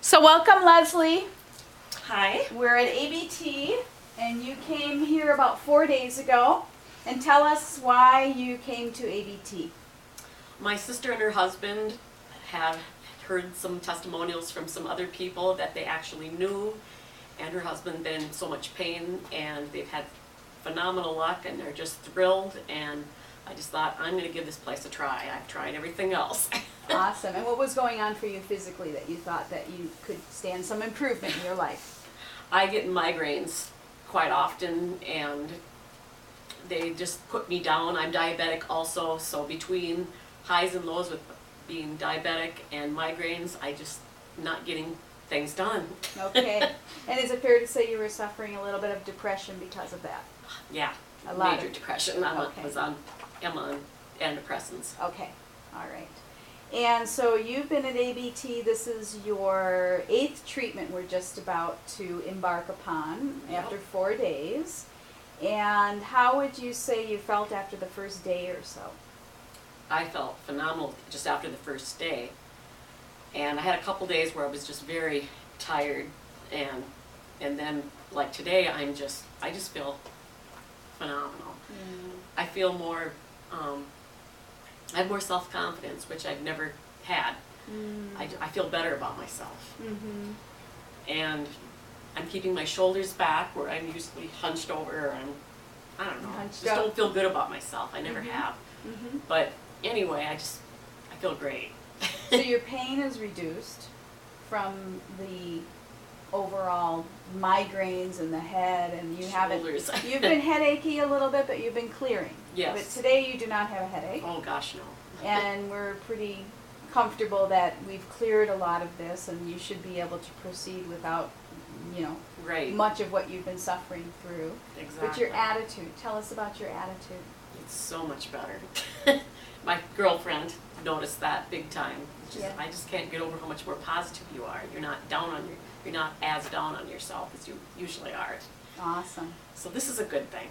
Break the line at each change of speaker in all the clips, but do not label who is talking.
So welcome, Leslie.
Hi.
We're at ABT, and you came here about 4 days ago. And tell us why you came to ABT.
My sister and her husband have heard some testimonials from some other people that they actually knew, and her husband been in so much pain, and they've had phenomenal luck, and they're just thrilled, and I just thought, I'm going to give this place a try. I've tried everything else.
Awesome. And what was going on for you physically that you thought that you could stand some improvement in your life?
I get migraines quite often, and they just put me down. I'm diabetic also, so between highs and lows with being diabetic and migraines, I just not getting things done.
Okay. And is it fair to say you were suffering a little bit of depression because of that?
Yeah,
A lot
major
of-
depression. I'm on antidepressants.
Okay. All right. And so you've been at ABT. This is your 8th treatment we're just about to embark upon after 4 days. And how would you say you felt after the first day or so?
I felt phenomenal just after the first day. And I had a couple days where I was just very tired, and then like today I just feel phenomenal. I feel more I have more self-confidence, which I've never had. I feel better about myself. And I'm keeping my shoulders back where I'm usually hunched over, and I don't know,
Hunched
just
up.
don't feel good about myself. I never have. But anyway, I feel great.
So your pain is reduced from the overall migraines in the head, and you
Shoulders.
you've been headachy a little bit, but you've been clearing.
Yes.
But today you do not have a headache.
Oh gosh, no.
And we're pretty comfortable that we've cleared a lot of this, and you should be able to proceed without,
Right.
much of what you've been suffering through.
Exactly.
But your attitude, tell us about your attitude.
It's so much better. My girlfriend noticed that big time. I just can't get over how much more positive you are. You're not as down on yourself as you usually are.
Awesome.
So this is a good thing.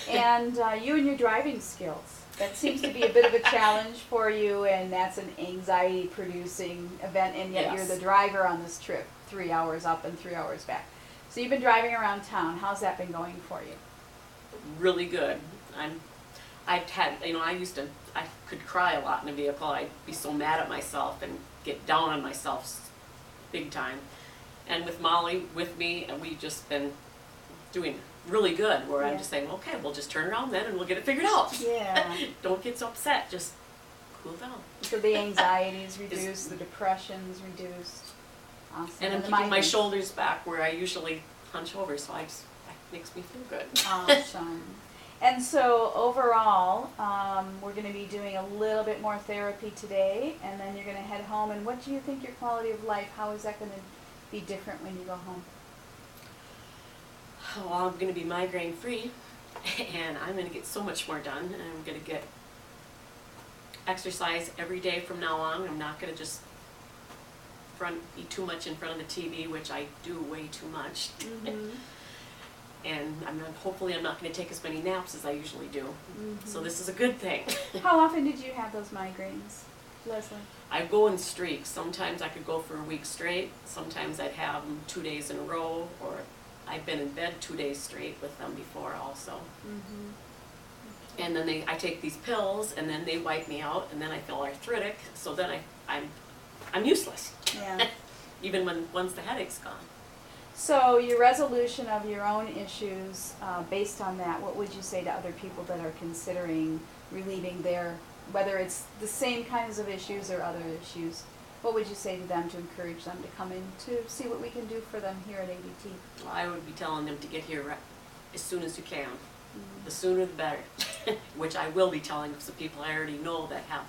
And you and your driving skills. That seems to be a bit of a challenge for you, and that's an anxiety-producing event, and yet you're
Yes.
the driver on this trip, 3 hours up and 3 hours back. So you've been driving around town. How's that been going for you?
Really good. I could cry a lot in a vehicle. I'd be so mad at myself and get down on myself big time. And with Molly with me, and we've just been doing really good, where I'm
Yeah.
just saying, okay, we'll just turn around then and we'll get it figured out.
Yeah.
Don't get so upset, just cool down.
So the anxiety is reduced, the depression is reduced. Awesome.
And I'm
the
keeping my
migraines.
shoulders back where I usually hunch over, so that makes me feel good.
Awesome. And so overall, we're going to be doing a little bit more therapy today, and then you're going to head home. And what do you think your quality of life, how is that going to be different when you go home?
Well, I'm going to be migraine free, and I'm going to get so much more done, and I'm going to get exercise every day from now on. I'm not going to just be too much in front of the TV, which I do way too much. And hopefully I'm not going to take as many naps as I usually do. So this is a good thing.
How often did you have those migraines, Leslie?
I go in streaks. Sometimes I could go for a week straight. Sometimes I'd have them 2 days in a row, or I've been in bed 2 days straight with them before also. And then I take these pills, and then they wipe me out, and then I feel arthritic. So then I'm useless.
Yeah.
Even once the headache's gone.
So your resolution of your own issues, based on that, what would you say to other people that are considering relieving their, whether it's the same kinds of issues or other issues, what would you say to them to encourage them to come in to see what we can do for them here at ABT?
Well, I would be telling them to get here as soon as you can. The sooner the better. Which I will be telling some people I already know that have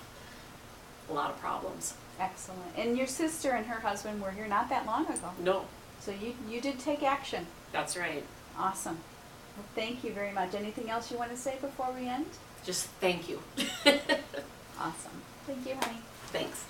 a lot of problems.
Excellent. And your sister and her husband were here not that long ago.
No,
So you did take action.
that's right.
Awesome. Well, thank you very much. Anything else you want to say before we end?
Just thank you.
Awesome. Thank you, honey.
Thanks.